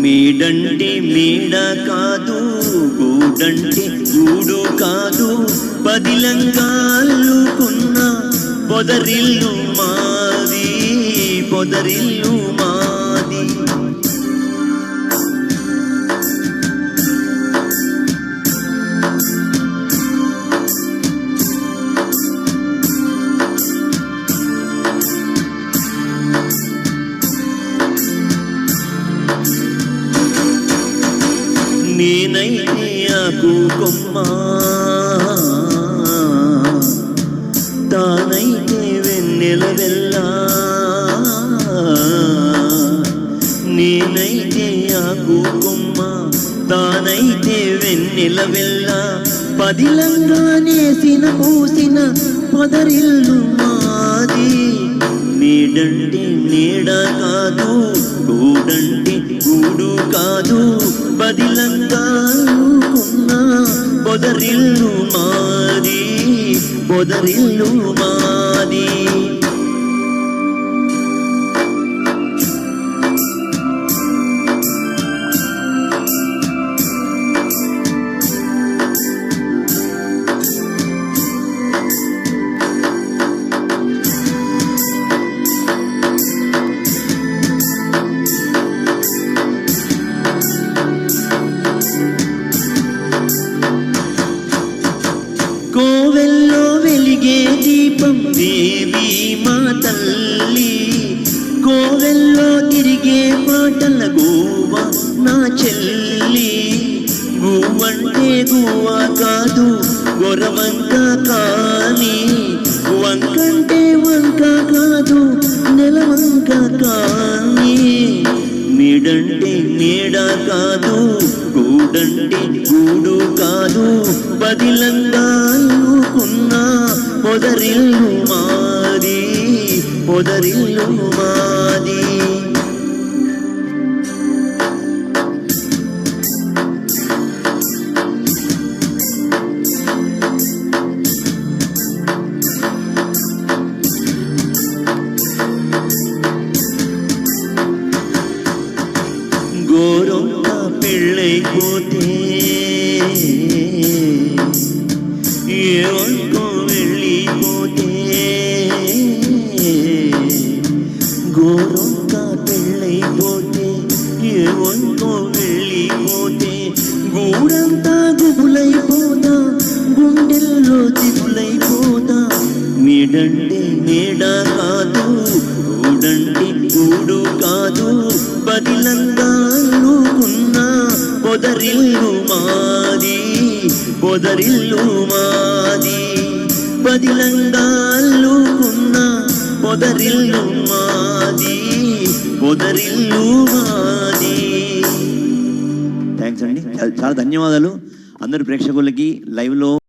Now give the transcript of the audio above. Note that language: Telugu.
మేడంటే మేడ కాదు, గూడంటే గూడు కాదు, పదిలంగాలుకున్న పొదరిల్లు మాది, పొదరిల్లు మాది. నేనైతే ఆకు కొమ్మ, తానైతే వెన్నెల వెళ్ళా. నేనైతే ఆకు కొమ్మ, తానైతే వెన్నెల వెళ్ళా. పదిలంగానేసిన పూసిన పొదరిల్లు మాది. నీడంటే నీడ కాదు, గూడంటే గూడు కాదు, బదిలంగాలుకున్న పొదరిల్లు మాది, పొదరిల్లు మాది. కోవెల్లో వెలిగే దీపం దేవి మా తల్లి, కోవెల్లో తిరిగే పాటల గోవ నా చెల్లి. గువ్వంటే గువ్వ కాదు, గొరవంక కానీ, వంకంటే వంక కాదు, నెలవంక కానీ. నీడంటే నీడ కాదు, గూడంటే గూడు కాదు, బదిలంగాలుకున్న పొదరిల్లు మాది, పొదరిల్లు మాది. గోరొక్క పెళ్ళైపోతే ఏవనుకో వెళ్ళిపోతే, గోరొక్క పెళ్ళైపోతే ఏవనుకో వెళ్ళిపోతే, గూడంతా గుబులైపోతా, గుండెల్లో దిగులైపోతా. నీడంటే నీడ కాదు, గూడంటే గూడు కాదు, బదిలంగాలుకున్న పొదరిల్లు మాది, పొదరిల్లు మాది. బదిలంగాలుకున్న పొదరిల్లు మాది, పొదరిల్లు మాది. థ్యాంక్స్ అండి, చాలా ధన్యవాదాలు అందరు ప్రేక్షకులకి లైవ్లో.